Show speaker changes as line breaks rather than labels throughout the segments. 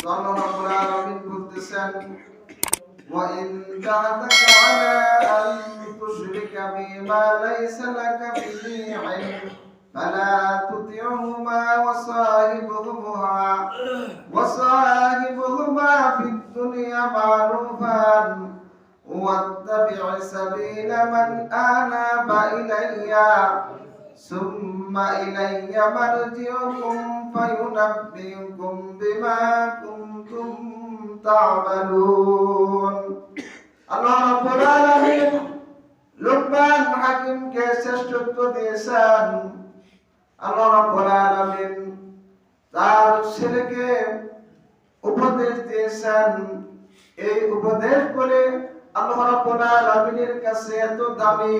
আল্লাহ রাব্বুল আলামিন বলতেছেন ওয়া ইন জাহাদাকা আলা আন তুশরিকা বিমা লাইসা লাকা বিহি ইলম ফালা তুতি'হুমা ওয়াসাহিবহুমা ফিদ দুনিয়া মা'রুফান ওয়াত্তাবি' সাবিলা মান আনাবা ইলাইয়া সুম্মা ইলাইয়া মারজি'ুকুম ফায়ুনাব্বি'ুকুম বিমা কুনতুম তা'মালুন। আল্লাহ রাব্বুল আলামিন লুকমান হাকিমকে শ্রেষ্ঠত্ব দিয়েছেন। আল্লাহ রাব্বুল আলামিন তার ছেলেকে উপদেশ দিয়েছেন। এই উপদেশ বলে আল্লাহ রাব্বুল আলামিনের কাছে এত দামি,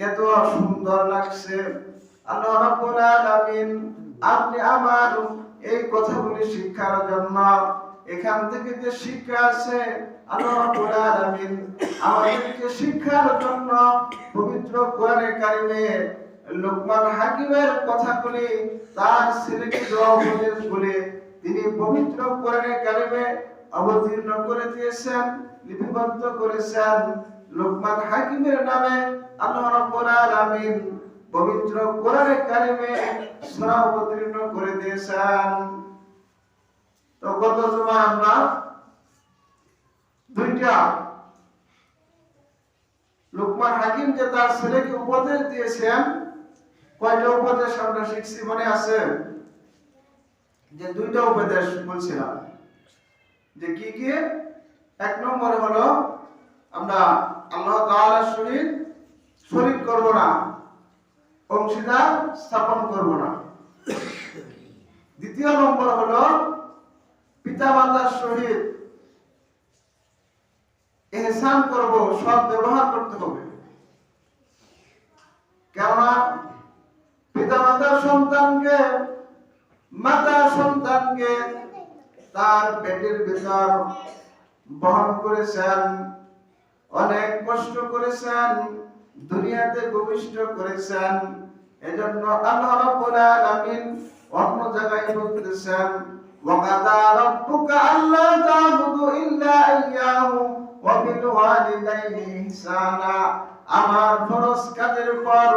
এত সুন্দর লাগছে। আল্লাহ রাব্বুল আলামিন আপনি আমার এই কথাগুলি শিক্ষার জন্য, এখান থেকে যে শিক্ষা আছে আল্লাহ রাব্বুল আলামিন আমাদেরকে শিক্ষার জন্য পবিত্র কোরআনে কারিমে লুকমান হাকিমের কথাগুলি তার ছেলেকে দেওয়া উপদেশ বলে তিনি পবিত্র কোরআনে কারিমে অবতীর্ণ করে দিয়েছেন, লিপিবদ্ধ করেছেন। লুকমান হাকিমের নামে আল্লাহ রাব্বুল আলামিন পবিত্র কোরআনে কারিমে সূরা অবতীর্ণ করে দিয়েছেন। তো গত জুমা আমরা দুইটা লুকমান হাকিম যে তার ছেলেকে উপদেশ দিয়েছেন, কয়টা উপদেশ আমরা শিখছি মনে আছে? যে দুইটা উপদেশ বলছিলাম। যে কি কি? এক নম্বরে হলো আমরা আল্লাহ তাআলার সহিত শরীক করব না, অংশীদার স্থাপন করব না। দ্বিতীয় নম্বর হলো পিতামাতার সহিত ইহসান করব, সৎ ব্যবহার করতে হবে। কেননা পিতামাতার সন্তানকে, মাতা সন্তানকে তার পেটের ভিতর বহন করেছেন, অনেক কষ্ট করেছেন, দুনিয়াতে ভূমিষ্ঠ করেছেন। এজন্য আল্লাহ রাব্বুল আলামিন অন্য জায়গায় বলতেছেন ওয়া কাদা রাব্বুকা আল্লা তা'বুদু ইল্লা ইয়্যাহু ওয়া বিল ওয়ালিদাইনি ইহসানা। আমার ফরজ কাজের পর,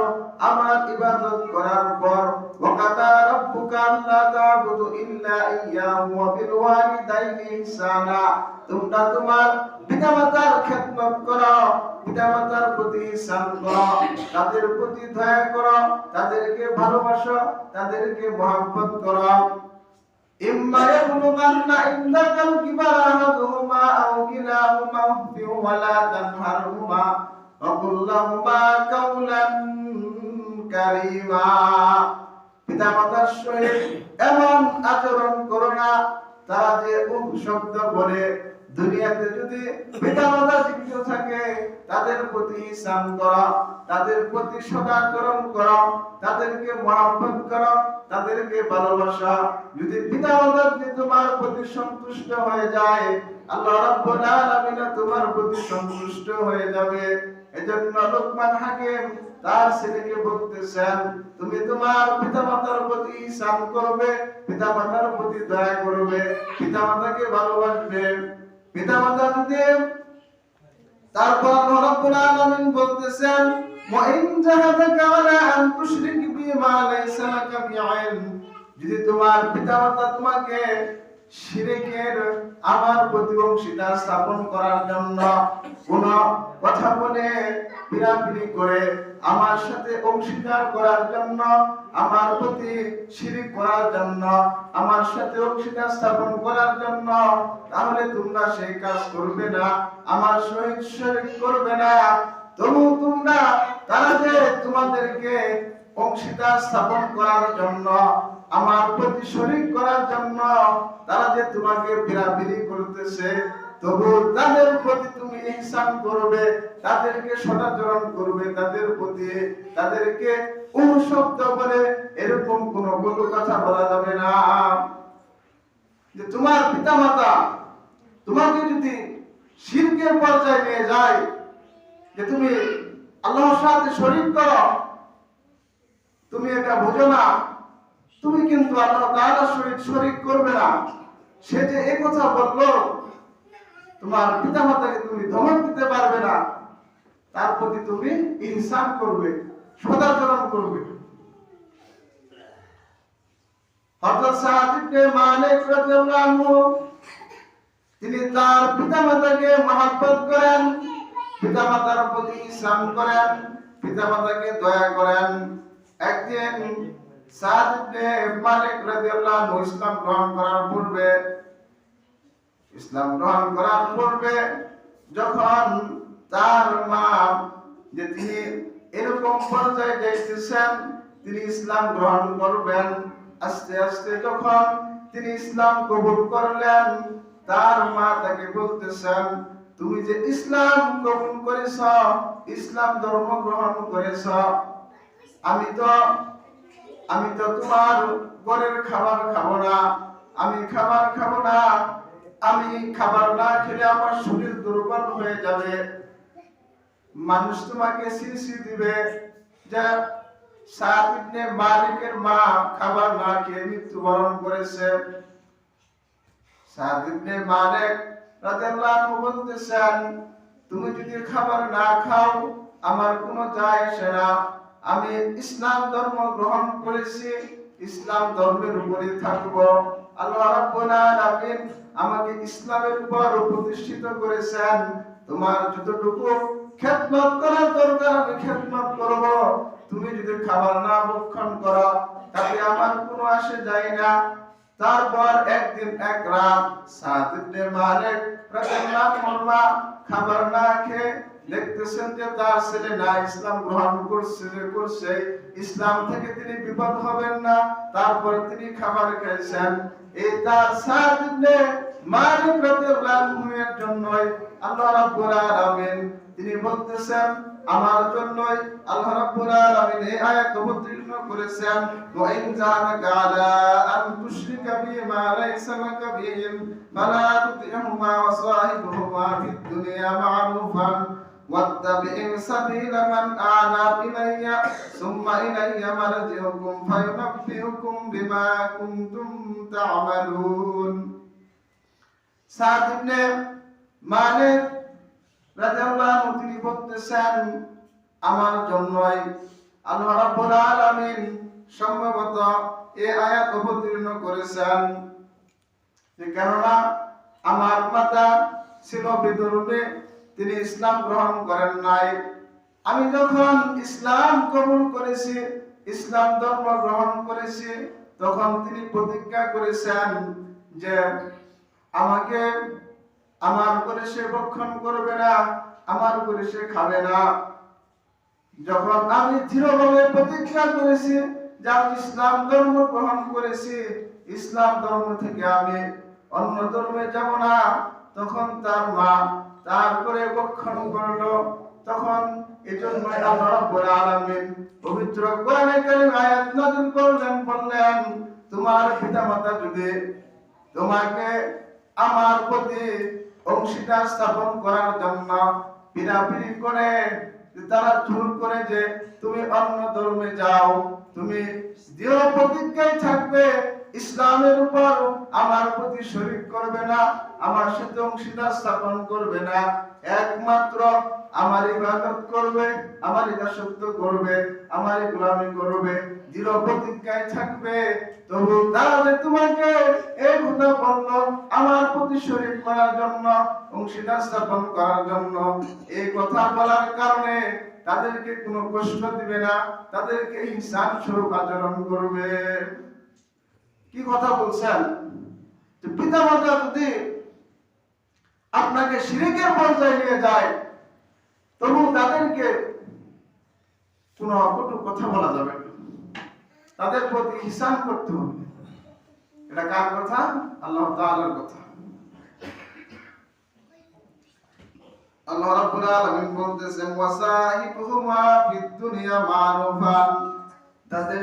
আমার ইবাদত করার পর ওয়া কাদা রাব্বুকা আল্লা তা'বুদু ইল্লা ইয়্যাহু ওয়া বিল ওয়ালিদাইনি ইহসানা। তোমরা তোমার পিতামাতার খেদমত করো, পিতামাতার প্রতি ইহসান করো, তাদের প্রতি দয়া করো, তাদেরকে ভালোবাসো, তাদেরকে মহব্বত করো। ইম্মা ইয়াবলুগান্না ইনদাকাল কিবারা আহাদুহুমা আও কিলাহুমা ফালা তানহারহুমা ওয়া কুল লাহুমা কাওলান কারীমা। পিতামাতার সহিত এমন আচরণ করো না তারা যে শব্দ বলে। দুনিয়াতে যদি পিতামাতা জীবিত থাকে তাদের প্রতি ইহসান করো, তাদের প্রতি সদাচরণ করো, তাদেরকে মহব্বত করো, তাদেরকে ভালোবাসা। যদি পিতামাতা যদি তোমার প্রতি সন্তুষ্ট হয়ে যায়, আল্লাহ রাব্বুল আলামিন তোমার প্রতি সন্তুষ্ট হয়ে যাবে। এজন্য লুকমান হাকিম তার ছেলেকে বলতেছেন তুমি তোমার পিতামাতার প্রতি ইহসান করবে, পিতামাতার প্রতি দয়া করবে, পিতামাতাকে ভালোবাসবে। পিতামাতা যদি, তারপর আল্লাহ রাব্বুল আলামিন বলতেছেন ওয়া ইন জাহাদাকা আলা আন তুশরিক বিমা লাইসা লাকা বিইলম। যদি তোমার পিতামাতা তোমাকে শিরকের, আমার প্রতি অংশীদার স্থাপন করার জন্য কোন কথা বলে, পিরাপিরি করে আমার সাথে অংশীদার করার জন্য, আমার প্রতি শিরক করার জন্য, আমার সাথে অংশীদার স্থাপন করার জন্য, তাহলে তোমরা সেই কাজ করবে না, আমার সহিত শিরক করবে না। তবু তোমরা তারা যে তোমাদেরকে অংশীদার স্থাপন করার জন্য, আমার প্রতি শরীক করার জন্য তারা যে তোমাকে পিরাপিরি করতেছে, তবু তাদের প্রতি তুমি ইহসান করবে, তাদেরকে সদাচরণ করবে, তাদের প্রতি তাদেরকে শব্দ বলে এরকম কোন কটু কথা বলা যাবে না। যে তোমার পিতামাতা তোমাকে যদি শিরকের পর্যায়ে নিয়ে যায়, যে তুমি আল্লাহর সাথে শরীক করো, তুমি এটা বুঝো না, তুমি কিন্তু আল্লাহ তাআলার সহিত শরীক করবে না, সে যে এই কথা বললো, তোমার পিতামাতাকে তুমি ধমক দিতে পারবে না, তার প্রতি তুমি ইহসান করবে, সদাচরণ করবে। হযরত সাদ ইবনে মালিক রাদিয়াল্লাহু আনহু তিনি তার পিতামাতাকে মহব্বত করেন, পিতামাতার প্রতি ইহসান করেন, পিতামাতাকে দয়া করেন। একদিন সাদ ইবনে মালিক রাদিয়াল্লাহু আনহু ইসলাম গ্রহণ করার পূর্বে যখন তার মা যে তিনি এরকম পর্যায়ে যাইতেছেন, তিনি ইসলাম গ্রহণ করবেন, আস্তে আস্তে যখন তিনি ইসলাম কবুল করলেন, তার মা তাকে বলতেছেন, তুমি যে ইসলাম কবুল করেছ, ইসলাম ধর্ম গ্রহণ করেছ, আমি তো তোমার ঘরের খাবার খাবো না, আমি খাবার না খেলে আমার শরীর দুর্বল হয়ে যাবে, মানুষ তোমাকে সিসি দিবে। যা সাদ ইবনে মালিকের মা খাবার না খেয়ে মৃত্যুবরণ করেছে। সাদ ইবনে মালিক রাদিয়াল্লাহু আনহু বলতেছেন, তুমি যদি খাবার না খাও আমার কোনো যায় আসে না, আমি ইসলাম ধর্ম গ্রহণ করেছি, ইসলাম ধর্মের উপরে থাকব। আল্লাহ রাব্বুল আলামিন আমাকে ইসলামের উপর প্রতিষ্ঠিত করেছেন, তোমার যতটুকু খেদমত করার দরকার আমি খেদমত করব, তুমি যদি খাবার না ভক্ষণ করো তাতে আমার কোনো আসে যায় না। তারপর একদিন এক রাত সাদ ইবনে মালিক রাদিয়াল্লাহু আনহু খাবার না খেয়ে দেখতেছেন যে তার ছেলে না ইসলাম গ্রহণ করছে, ইসলাম থেকে তিনি বিপদ হবেন না, তারপর তিনি খাবার খেয়েছেন। এই তার সাদ ইবনে মালিক রাদিয়াল্লাহু আনহু এর জন্যই আল্লাহ রাব্বুল আলামিন তিনি বলতেছেন, আমার জন্যই আল্লাহ রাব্বুল আলামিন এই আয়াত অবতীর্ণ করেছেন, ওয়া ইন জানাকা আলা আন তুশরিকা বিমা লাইসা লাকা বিহি ফালা তুতি'হুমা ওয়া সাহিবহুমা ফিদ দুনিয়া মা'রুফান ওয়াত্তাবি' সাবিলা মান আনাব ইলাইয়া সুম্মা ইলাইয়া মারজি'ুকুম ফায়ুনাব্বিউকুম বিমা কুনতুম তা'মালুন। সাদ ইবনে মালিক রাদিয়াল্লাহু আনহু তিনি বলতেছেন, আমার জন্যই আল্লাহ রাব্বুল আলামিন সম্ভবত এই আয়াত অবতীর্ণ করেছেন, যে কেননা আমার মাতা ছিল বিধর্মী, তিনি ইসলাম গ্রহণ করেন নাই। আমি যখন ইসলাম কবুল করেছি, ইসলাম ধর্ম গ্রহণ করেছি, তখন তিনি প্রতিজ্ঞা করেছেন যে আমাকে আমার করে সে ভক্ষণ করবে না, আমার করে সে খাবে না। যখন আমি দৃঢ়ভাবে প্রতিজ্ঞা করেছি যে আমি ইসলাম ধর্ম গ্রহণ করেছি, ইসলাম ধর্ম থেকে আমি অন্য ধর্মে যাব না, তখন তার মা তারপরে ভক্ষণ করলো। তখন এজন্য আল্লাহ রাব্বুল আলামিন পবিত্র কোরআনে কারীম আয়াত নাযিল করলেন, বললেন, তোমার পিতামাতা যদি তোমাকে আমার প্রতি অংশীদার স্থাপন করার জন্য পিড়াপিড়ি করে, তারা জোর করে যে তুমি অন্য ধর্মে যাও, তুমি দৃঢ় প্রতিজ্ঞায় থাকবে, ইসলামের উপর আমার প্রতি শরীক করবে না, আমার সাথে অংশীদার স্থাপন করবে না, একমাত্র আমার ইবাদত করবে, আমার দাসত্ব করবে, আমার গোলামি করবে, দৃঢ় প্রতিজ্ঞায় থাকবে, তবু তারা যে তোমাকে এই কথা বললো আমার প্রতি শরীক করার জন্য, অংশীদার স্থাপন করার জন্য, এই কথা বলার কারণে তাদেরকে কোনো কষ্ট দিবে না, তাদেরকে ইহসান স্বরূপ আচরণ করবে। কি কথা বলছেন? পিতা মাতা যদি আপনাকে শিরকের পর্যায়ে নিয়ে যায়, তবু তাদেরকে কোনো কটু কথা বলা যাবে না, তাদের প্রতি ইহসান করতে হবে। এটা কার কথা? আল্লাহ তাআলার কথা। আল্লাহ রাব্বুল আলামিন বলতেছেন, ওয়াসাহিবহুমা ফিদ দুনিয়া মারুফান, তাদের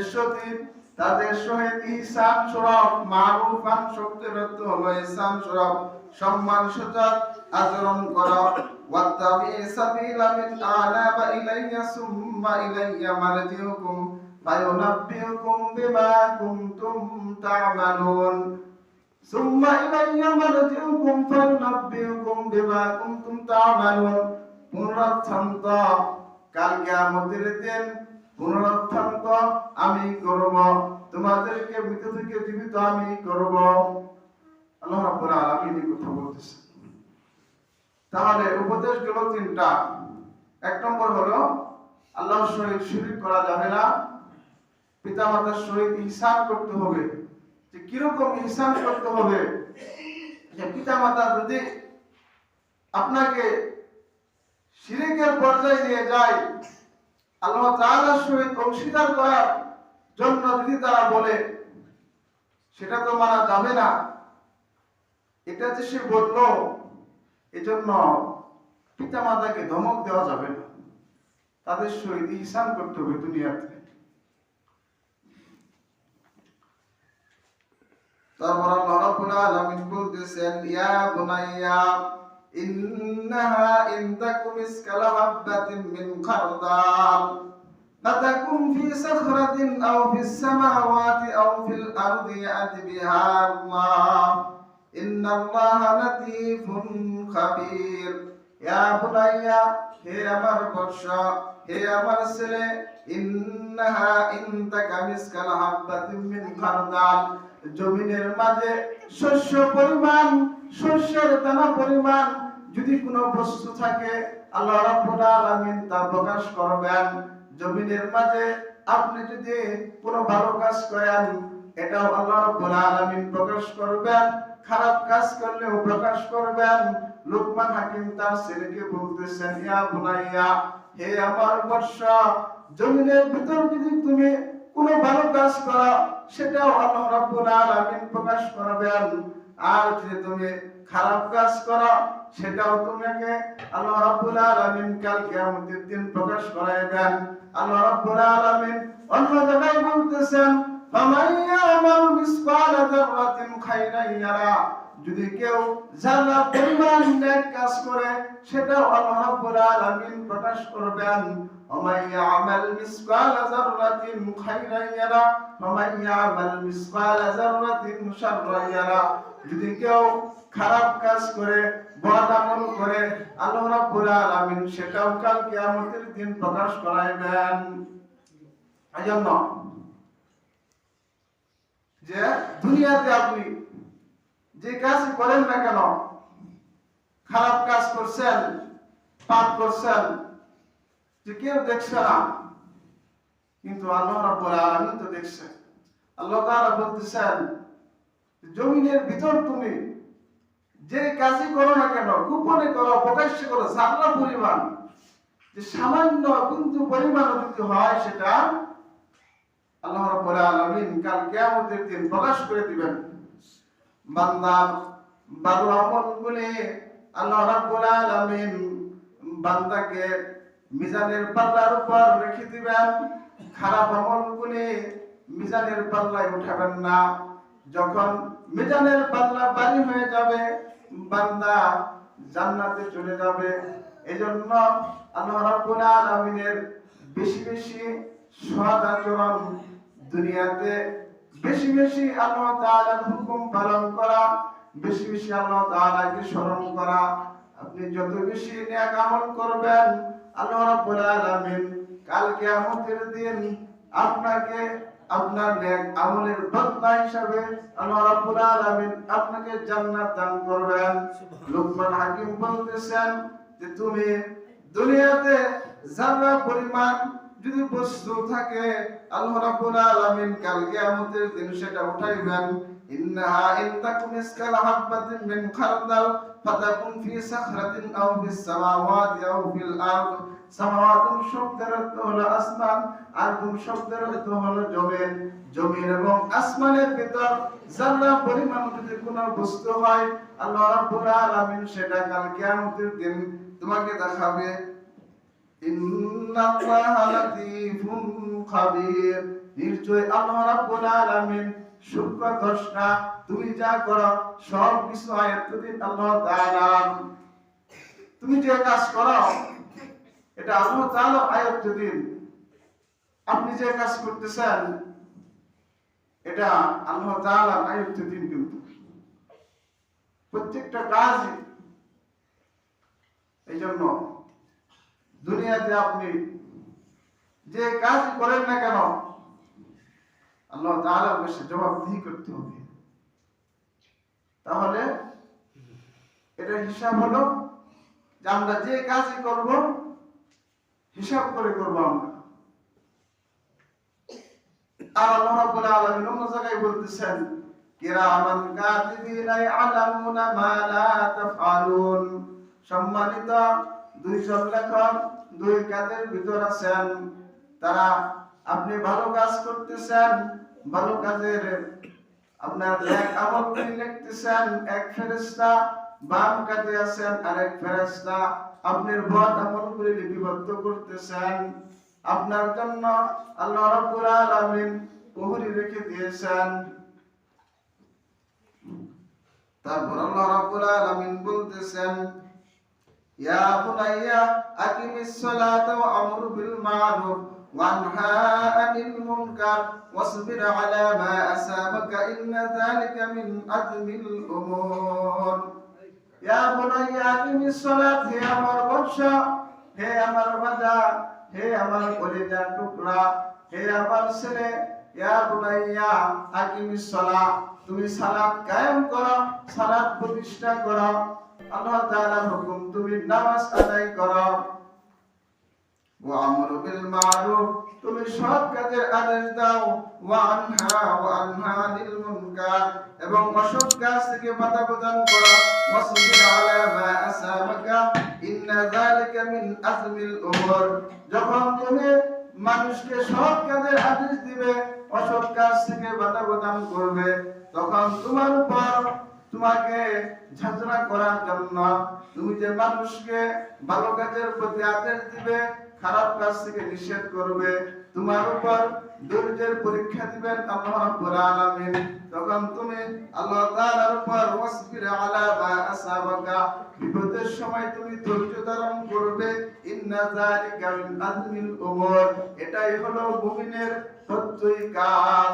সহিত ইহসান স্বরূপ, মারুফান শব্দের অর্থ হলো ইহসান স্বরূপ, সম্মান সূচক আচরণ করো। ওয়াত্তাবি সাবিলা মান আনাবা ইলাইয়া সুম্মা ইলাইয়া মারজিউকুম ফায়ুনাব্বিউকুম বিমা কুনতুম তা'মালুন। সুম্মা ইলাইয়া মারজিউকুম ফায়ুনাব্বিউকুম বিমা কুনতুম তা'মালুন। পুনরুত্থান তো কাল কিয়ামতের দিন পুনরুত্থান তো আমি করব, তোমাদেরকে মৃত থেকে জীবিত আমি করব। আল্লাহ রাব্বুল আলামিন এই কথা বলতেছে। তাহলে উপদেশগুলো তিনটা। এক নম্বর হলো আল্লাহর সহিত শিরক করা যাবে না, পিতামাতার সহিত ইহসান করতে হবে। যে কিরকম ইহসান করতে হবে, যে পিতামাতা যদি আপনাকে শিরকের পর্যায়ে নিয়ে যায়, আল্লাহ তাআলার সহিত অংশীদার করার জন্য যদি তারা বলে, সেটা তো মানা যাবে না। এটা যে সে বললো, এজন্য পিতামাতাকে ধমক দেওয়া যাবে না, তাদের সহিত ইহসান করতে হবে দুনিয়াতে। তারপর আল্লাহ রাব্বুল আলামিন বলতেছেন, ইয়া বুনাইয়া ইন্নাহা ইন তাকু মিসকালা হাববাতিন মিন খারদাল ফাতাকুন ফি সাখরাতিন আও ফিস সামাওয়াতি আও ফিল আরদি ইয়াতি বিহা আল্লাহ ইন্নাল্লাহা লাতীফুন খাবীর। ইয়া বুনাইয়া, হে আমার বৎস, হে আমার ছেলে, ইন্নাহা ইন তাকা মিসকালা হাববাতিন মিন খারদাল, জমিনের মাঝে শস্য পরিমাণ, শস্যের দানা পরিমাণ যদি কোনো বস্তু থাকে, আল্লাহ রাব্বুল আলামিন তা প্রকাশ করবেন। জমিনের মাঝে আপনি যদি কোনো ভালো কাজ করেন, এটাও আল্লাহ রাব্বুল আলামিন প্রকাশ করবেন। খারাপ কাজ করলেও প্রকাশ করবেন। লুকমান হাকিম তার ছেলেকে বলতেছেন, ইয়া বুনাইয়া, হে আমার বৎস, জমিনের ভিতর যদি তুমি কোনো ভালো কাজ করো, সেটাও আল্লাহ রাব্বুল আলামিন প্রকাশ করবেন। আর যদি তুমি খারাপ কাজ করো, সেটাও তোমাকে আল্লাহ রাব্বুল আলামিন কাল কিয়ামতের দিন প্রকাশ করাইবেন। আল্লাহ রাব্বুল আলামিন অন্য জায়গায় বলতেছেন, ফামান ইয়ামাল মিসকালা যাররাতিন খাইরান ইয়ারা, যদি কেউ যারা পরিমাণ নেক কাজ করে, সেটাও আল্লাহ রাব্বুল আলামিন প্রকাশ করবেন। ওমান ইয়ামাল মিসকালা যাররাতিন খাইরান ইয়ারা ওমান ইয়ামাল মিসকালা যাররাতিন শাররান ইয়ারা, যদি কেউ খারাপ কাজ করে, বদ আমল করে, আল্লাহ রাব্বুল আলামিন সেটাও কাল কিয়ামতের দিন প্রকাশ করাইবেন। এজন্য যে দুনিয়াতে আপনি যে কাজ করেন না কেন, খারাপ কাজ করছেন, পাপ করছেন, যে কেউ দেখছে না, কিন্তু আল্লাহ রাব্বুল আলামিন তো দেখছে। আল্লাহ তাআলা বলতেছেন, জমিনের ভিতর তুমি যে কাজই করো না কেন, গোপনে করো, প্রকাশ্যে করো, যারা পরিমাণ, যে সামান্য কিন্তু পরিমাণ যদি হয়, সেটা আল্লাহ রাব্বুল আলামিন কাল কিয়ামতের দিন প্রকাশ করে দিবেন। বান্দার ভালো আমলগুলি আল্লাহ রাব্বুল আলামিন বান্দাকে মিজানের পাল্লার উপর রেখে দিবেন। খারাপ আমলগুলি মিজানের পাল্লায় উঠাবেন না। যখন মিজানের পাল্লা ভারী হয়ে যাবে, বান্দা জান্নাতে চলে যাবে। এজন্য আল্লাহ রাব্বুল আলামিনের বেশি বেশি সৎ আচরণ, দুনিয়াতে বেশি বেশি আল্লাহ তাআলার হুকুম পালন করা, বেশি বেশি আল্লাহ তাআলাকে স্মরণ করা। আপনি যত বেশি নেক আমল করবেন, আল্লাহ রাব্বুল আলামিন কাল কিয়ামতের দিন আপনাকে আপনার নেক আমলের বদলা হিসাবে আল্লাহ রাব্বুল আলামিন আপনাকে জান্নাত দান করবেন। লুকমান হাকিম বলতেছেন যে তুমি দুনিয়াতে যারা পরিমাণ যদি বস্তু থাকে, আল্লাহ রাব্বুল আলামিন কাল কিয়ামতের দিন সেটা উঠাইবেন। ইন্নাহা ইন তাকুম মিসকালা হাববাতিন মিন খারদাল ফাতাকুন ফি সাখরাতিন আও ফিস সামাওয়াতি আও ফিল আরদ। সামাওয়াতুন শব্দের অর্থ হলো আসমান, আরদুন শব্দের অর্থ হলো জমিন। জমিন এবং আসমানের ভিতর যারা পরিমাণ যদি কোনো বস্তু হয়, আল্লাহ রাব্বুল আলামিন সেটা কাল কিয়ামতের দিন তোমাকে দেখাবে। ইন্নাল্লাহা লাতীফুন খাবীর, নিশ্চয় আল্লাহ রাব্বুল আলামিন সূক্ষ্ম দ্রষ্টা। তুমি যা করো সব কিছু আয়াতদিন আল্লাহ তাআলা। তুমি যে কাজ করো, এটা আল্লাহ তাআলা আয়াতদিন। আপনি যে কাজ করতেছেন, এটা আল্লাহ তাআলা আয়াতদিন। কিন্তু প্রত্যেকটা কাজ। এই জন্য দুনিয়াতে আপনি যে কাজ করেন না কেন আল্লাহ তাআলার কাছে জবাবদিহি করতে হবে। তাহলে এটা হিসাব হলো যে আমরা যে কাজই করব হিসাব করে করব আমরা। আর আল্লাহ রাব্বুল আলামিন অন্য জায়গায় বলতেছেন কিরামান কাতিবিনা ইয়ালামুনা মা লা তাফআলুন। সম্মানিত দুইজন লেখক দুই কাজের ভিতর আছেন। তারা আপনি ভালো কাজ করতেছেন, ভালো কাজের আপনার এক আমলগুলি লিখতেছেন এক ফেরেশতা, বাম কাজে আছেন আরেক ফেরেশতা আপনার বদ আমলগুলি লিপিবদ্ধ করতেছেন। আপনার জন্য আল্লাহ রাব্বুল আলামিন প্রহরী রেখে দিয়েছেন। তারপর আল্লাহ রাব্বুল আলামিন বলতেছেন ইয়া বুনাইয়া আকিমিস সালাতা ওয়া আমর বিল মা'রুফ ওয়ানহা আনিল মুনকার ওয়াসবির আলা মা আসাবাকা ইন্না যালিকা মিন আজমিল উমুর। ইয়া বুনাইয়া আকিমিস সালাত, হে আমার বৎস, হে আমার বাজা, হে আমার কলিজার টুকরা, হে আমার ছেলে, ইয়া বুনাইয়া আকিমিস সালাত, তুমি সালাত কায়েম করো, সালাত প্রতিষ্ঠা করো। আল্লাহ তাআলার হুকুম তুমি নামাজ আদায় করো। ওয়া আমরু বিল মা'রুফ, তুমি সৎ কাজের আদেশ দাও। ওয়া আনহা আনিল মুনকার, এবং অসৎ কাজ থেকে বাধা প্রদান করো। ওয়াসবির আলা মা আসাবাকা ইন্না যালিকা মিন আজমিল উমুর। যখন তুমি মানুষকে সৎ কাজের আদেশ দিবে, অসৎ কাজ থেকে বাধা প্রদান করবে, তখন তোমার উপর তোমাকে ঝাঁঝরা করার জন্য, তুমি যে মানুষকে ভালো কাজের প্রতি আদেশ দিবে, খারাপ কাজ থেকে নিষেধ করবে, তোমার উপর ধৈর্যের পরীক্ষা দিবেন আল্লাহ রাব্বুল আলামিন। তখন তুমি আল্লাহ তাআলার উপর ওয়াসবির আলা মা আসাবাকা, বিপদের সময় তুমি ধৈর্য ধারণ করবে। ইন্না যালিকা মিন আজমিল উমুর, এটাই হলো মুমিনের প্রত্যয়ী কাজ।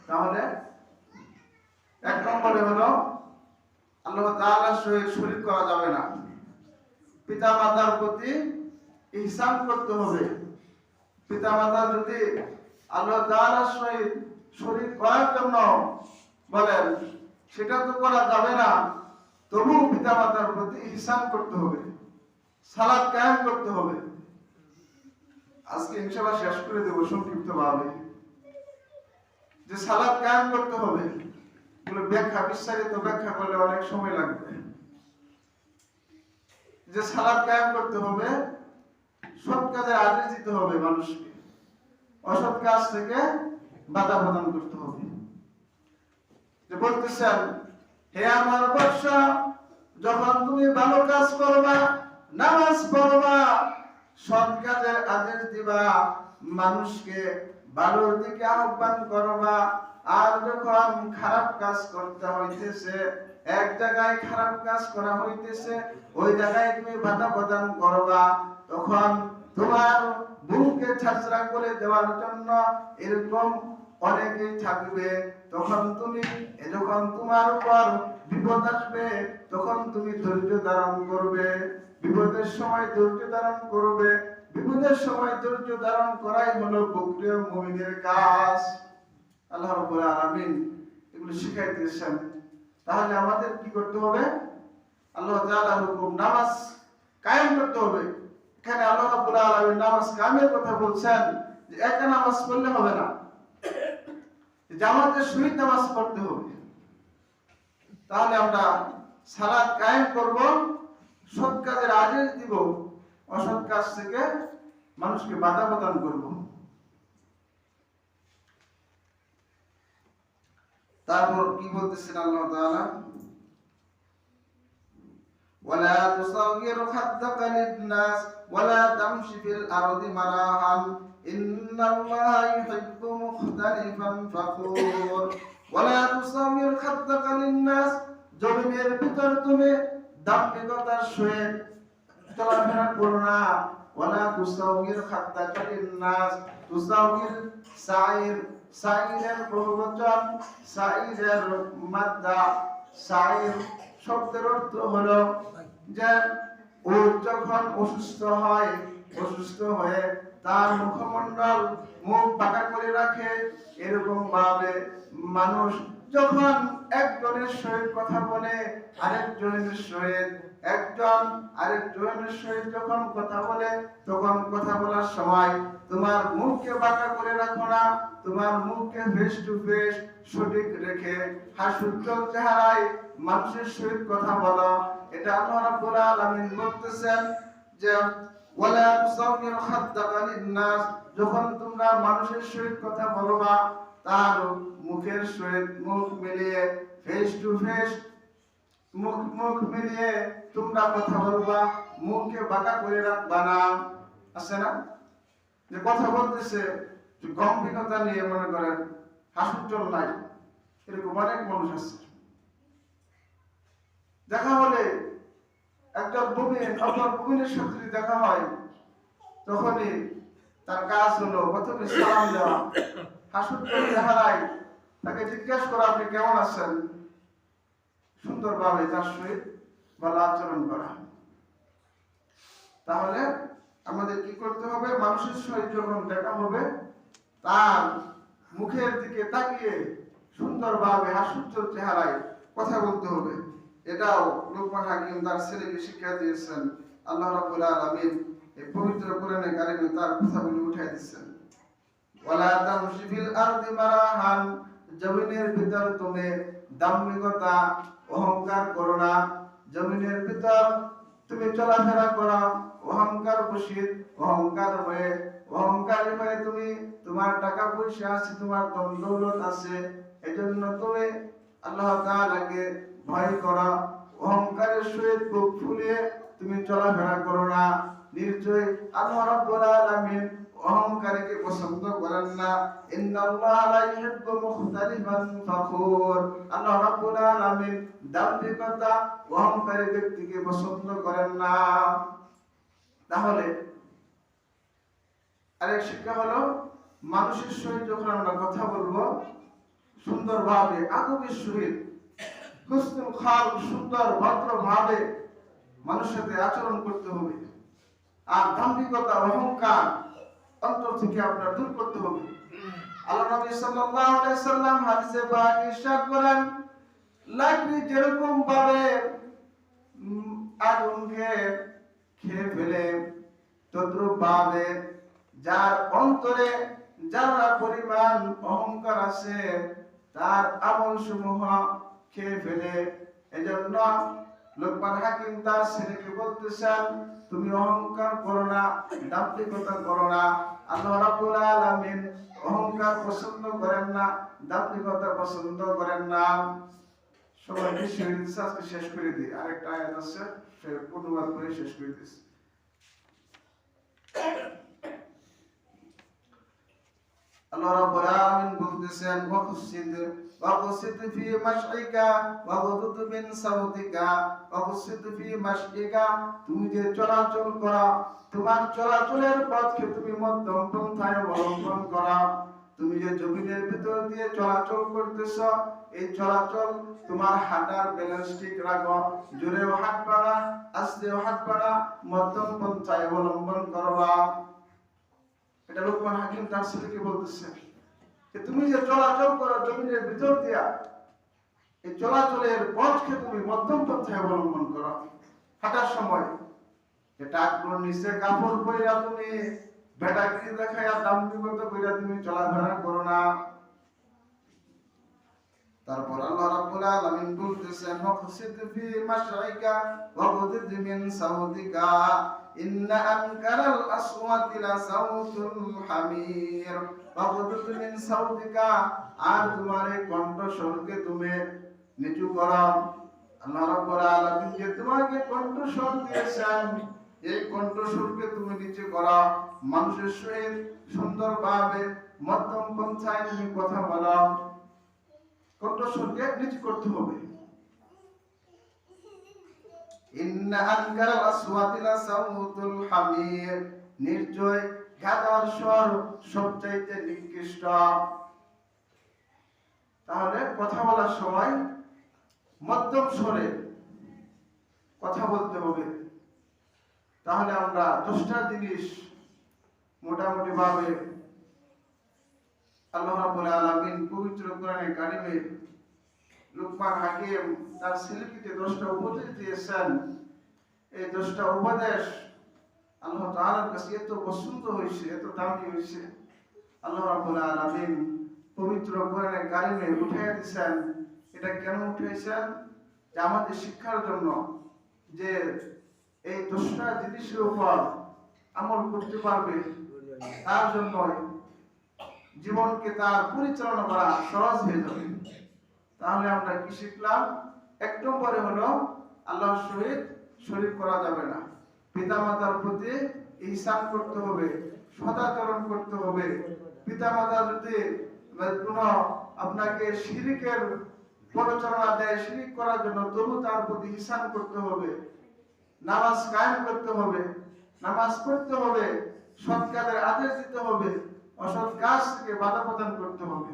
তাহলে এক নম্বরে হলো আল্লাহ তাআলার সহিত শরীক করা যাবে না। পিতা মাতার প্রতি ইহসান করতে হবে। পিতা মাতা যদি আল্লাহ তাআলার সহিত শরীক করার জন্য বলেন, সেটা তো করা যাবে না, তবু পিতা মাতার প্রতি ইহসান করতে হবে, সালাত কায়েম করতে হবে। আজকে ইনশাআল্লাহ শেষ করে দেব সংক্ষিপ্তভাবে যে সালাত কায়েম করতে হবে। ব্যাখ্যা বিস্তারিত ব্যাখ্যা করলে অনেক সময় লাগবে। যে সালাত কায়েম করতে হবে, সৎ কাজে আদেশ দিতে হবে মানুষকে, অসৎ কাজ থেকে বাধা প্রদান করতে হবে। যে বলতেছেন হে আমার বৎস, যখন তুমি ভালো কাজ করবা, নামাজ পড়বা, সৎ কাজের আদেশ দিবা, মানুষকে ভালোর দিকে আহ্বান করবা, আর যখন খারাপ কাজ করতে হইতেছে, এক জায়গায় খারাপ কাজ করা হইতেছে, ওই জায়গায় তুমি বাধা প্রদান করবা, তখন তোমার বুকে ছাঁচড়া করে দেওয়ার জন্য এরকম অনেকেই থাকবে। তখন তুমি যখন তোমার উপর বিপদ আসবে, তখন তুমি ধৈর্য ধারণ করবে। বিপদের সময় ধৈর্য ধারণ করবে। বিপদের সময় ধৈর্য ধারণ করাই হলো প্রকৃত মুমিনের কাজ। আল্লাহ রাব্বুল আলামিন এগুলো শিখাই দিয়েছেন। তাহলে আমাদের কি করতে হবে? আল্লাহ তাআলার হুকুম নামাজ কায়েম করতে হবে। এখানে আল্লাহ রাব্বুল আলামিন নামাজ কায়েমের কথা বলছেন, যে একা নামাজ পড়লে হবে না, জামাতের সহিত নামাজ পড়তে হবে। তাহলে আমরা সালাত কায়েম করব, সৎ কাজের আদেশ দিব, অসৎ কাজ থেকে মানুষকে বাধা প্রদান করব। তারপর কি বলতেছেন আল্লাহ তাআলা? ওয়ালা তুসাগির খাদ্দাকা লিন-নাস ওয়ালা তামশি ফিল আরদি মারাহান ইন্নাল্লাহা ইউহিব্বু মুখতালিফান ফাখুর। ওয়ালা তুসাগির খাদ্দাকা লিন-নাস, জমিনের ভিতর তুমি দাম্ভিকতার সহিত চলাফেরা করো না। ওয়ালা তুসাগির খাদ্দাকা লিন-নাস, তুসাগির সাইরের বহুবচন, বললাম সাইরের মাদ্দা সাইর শব্দের অর্থ হলো যে ও যখন অসুস্থ হয়, অসুস্থ হয়ে তার মুখমণ্ডল মুখ বাঁকা করে রাখে, এরকম ভাবে মানুষ যখন একজনের সহিত কথা বলে আরেকজনের সহিত, একজন আরেকজনের সহিত যখন কথা বলে, তখন কথা বলার সময় তোমার মুখকে বাঁকা করে রাখো না, তোমার মুখকে ফেস টু ফেস সঠিক রেখে হাস্যোজ্জ্বল চেহারায় মানুষের সহিত কথা বলো। এটা আল্লাহ রাব্বুল আলামিন বলতেছেন যে ওয়ালা তুসাউমির খাদ্দাকা লিন-নাস, যখন তোমরা মানুষের সহিত কথা বলবা তার মুখের সহিত মুখ মিলিয়ে ফেস টু ফেস মুখ মিলিয়ে তোমরা কথা বলবা, মুখকে বাঁকা করে রাখবা না। আছে না যে কথা বলতেছে গম্ভীরতা নিয়ে মনে করেন হাস্যোজ্জ্বল নাই, এরকম অনেক মানুষ আছে। দেখা হলে একটা মুমিন অপর মুমিনের সাথে যদি দেখা হয় তখনই তার কাজ হলো প্রথমে সালাম দেওয়া, হাস্যোজ্জ্বল চেহারায় তাকে জিজ্ঞেস করা আপনি কেমন আছেন, সুন্দরভাবে তার সহিত ভালো আচরণ করা। তাহলে আমাদের কি করতে হবে? মানুষের সহিত যখন দেখা হবে তার মুখের দিকে তাকিয়ে সুন্দরভাবে হাস্যোজ্জ্বল চেহারায় কথা বলতে হবে। এটাও লোকমান হাকিম তার ছেলেকে শিক্ষা দিয়েছেন। আল্লাহ রাব্বুল আলামিন এই পবিত্র কোরআনে কারিমে তার কথাগুলো উঠাই দিয়েছেন। ওয়ালা তামশি ফিল আরদি মারাহান, জমিনের ভিতর তুমি দাম্ভিকতা অহংকার করো না, জমিনের ভিতর তুমি চলাফেরা করো অহংকার বশীত, অহংকারী হয়ে তুমি তোমার টাকা পয়সা আছে, তোমার ধন দৌলত আছে, এজন্য তুমি আল্লাহ তাআলাকে ভয় করো, অহংকারের সহিত বুক ফুলিয়ে তুমি চলাফেরা করো না। নিশ্চয় আল্লাহ রাব্বুল আলামিন অহংকারীকে পছন্দ করেন না। ইন্নাল্লাহা লা ইউহিব্বু মুখতালিফান ফাখুর, আল্লাহ রাব্বুল আলামিন দাম্ভিকতা অহংকারী ব্যক্তিকে পছন্দ করেন না। তাহলে আরেক শিক্ষা হলো মানুষের সহিত যখন আমরা কথা বলবো সুন্দরভাবে আদবের সহিত হুসনুল খালক সুন্দর ভদ্রভাবে মানুষের সাথে আচরণ করতে হবে। আর দাম্ভিকতা অহংকার অন্তর থেকে আপনার দূর করতে হবে। আল্লাহ নবী সাল্লাল্লাহু আলাইহি সাল্লাম হাদিসে পাক ইরশাদ করেন, লাকড়ি যেরকম ভাবে আগুনকে খেয়ে ফেলে তদ্রূপ ভাবে যার অন্তরে যারা পরিমাণ অহংকার আছে তার আমল সমূহ খেয়ে ফেলে। এজন্য লোকমান হাকিম তার ছেলেকে বলতেছেন তুমি অহংকার করো না, দাম্ভিকতা করো না। আল্লাহ রাব্বুল আলামিন অহংকার পছন্দ করেন না, দাম্ভিকতা পছন্দ করেন না। সবাই আজকে শেষ করে দিই, আরেকটা আয়াত আছে সে অনুবাদ করে শেষ করে দিচ্ছি। আল্লাহ রাব্বুল আলামিন বলতেছেন ওয়াকসিদ ফি মাশইকা ওয়াগদুদ মিন সাউতিকা, ওয়াকসিদ ফি মাশইকা, তুমি যে চলাচল করো তোমার চলাচলের পথকে তুমি মধ্যম পন্থায় অবলম্বন করো। তুমি যে জমিনের ভিতর দিয়ে চলাচল করতেছো এই চলাচল তোমার হাঁটার ব্যালেন্স ঠিক রাখো, জোরেও হাঁটবা না আস্তেও হাঁটবা না, মধ্যম পন্থায় অবলম্বন করবা। এটা লোকমান হাকিম তার ছেলেকে বলতেছে যে তুমি যে চলাচল করো জমিনের ভিতর দিয়া এই চলাচলের পথকে তুমি মধ্যম পন্থায় অবলম্বন করো। হাঁটার সময় এটা আগ্রহ নিচে কাপড় পইরা তুমি বেটাগিরি দেখাইয়া দাম্ভিকতা কইরা তুমি চলাফেরা করো না। তারপর আল্লাহ রাব্বুল আলামিন বলতেছেন ওয়াকসিদ ফি মাশইকা ওয়াগদুদ মিন সাউতিকা ইন্না আনকারাল আসওয়াতি লা সাউতুল হামির, ওয়াগদুদ মিন সাউতিকা, আর তোমার এই কণ্ঠস্বরকে তুমি নিচু করো। আল্লাহ রাব্বুল আলামিন যে তোমাকে কণ্ঠস্বর দিয়েছেন এই কণ্ঠস্বরকে তুমি নিচু করো, মানুষের সহিত সুন্দরভাবে মধ্যম পন্থায় তুমি কথা বলো, কণ্ঠস্বরকে নিচু করতে হবে। ইন্না আনকারাল আসওয়াতি লা সাউতুল হামির, নিশ্চয় গাধার স্বর সবচাইতে নিকৃষ্ট। তাহলে কথা বলার সময় মধ্যম স্বরে কথা বলতে হবে। তাহলে আমরা 10টা জিনিস মোটামুটি ভাবে আল্লাহ রাব্বুল আলামিন পবিত্র কোরআনে কারিমে লুকমান হাকিম তার ছেলেকে 10টা উপদেশ দিয়েছেন। এই 10টা উপদেশ আল্লাহ তাআলার কাছে এত পছন্দ হয়েছে, এত দামি হয়েছে, আল্লাহ রাব্বুল আলামিন পবিত্র কোরআনে কারিমে উঠাইয়া দিয়েছেন। এটা কেন উঠাইছেন? যে আমাদের শিক্ষার জন্য, যে এই 10টা জিনিসের উপর আমল করতে পারবে তার জন্য জীবনকে তার পরিচালনা করা সহজ হয়ে যাবে। তাহলে আমরা কি শিখলাম? 1 নম্বরে হলো আল্লাহর সহিত শরীক করা যাবে না। পিতামাতার প্রতি ইহসান করতে হবে, সদাচরণ করতে হবে। পিতামাতা যদি কোনো আপনাকে শিরকের পরিচালনা দেয়, শিরিক করার জন্য, তবু তার প্রতি ইহসান করতে হবে। নামাজ কায়েম করতে হবে, নামাজ পড়তে হবে, সৎ কাজের আদেশ দিতে হবে, অসৎ কাজ থেকে বাধা প্রদান করতে হবে।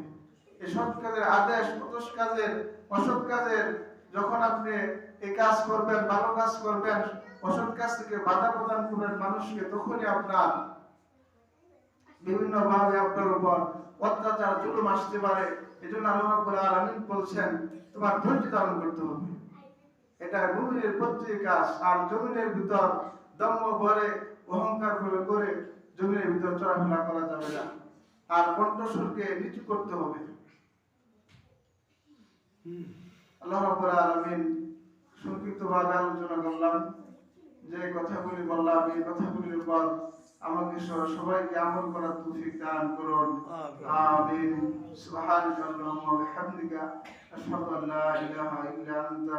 এই সৎ কাজের আদেশ, অসৎ কাজের যখন আপনি এই কাজ করবেন, ভালো কাজ করবেন, অসৎ কাজ থেকে বাধা প্রদান করবেন মানুষকে, তখনই আপনার বিভিন্ন ভাবে আপনার উপর অত্যাচার, জুলুম আসতে পারে। এজন্য আল্লাহ রাব্বুল আলামিন বলছেন তোমার ধৈর্য ধারণ করতে হবে। এটা মুমিনের প্রত্যেক কাজ। আর জমিনের ভিতর দম্ভ ভরে, অহংকার করে জমিনের ভিতর চলাফেরা করা যাবে না। আর কণ্ঠস্বরকে নিচু করতে হবে। আল্লাহ রাব্বুল আলামিন সংক্ষিপ্তভাবে আলোচনা করলাম। যে কথাগুলি বললাম, এই কথাগুলির উপর আমাকে সবাইকে আমল করার তৌফিক দান করুন। আমিন। সুবহানাল্লাহি ওয়া বিহামদিকা আশহাদু আল্লা ইলাহা ইল্লা আনতা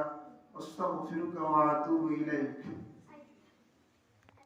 আস্তাগফিরুকা ওয়া আতুবু ইলাইক।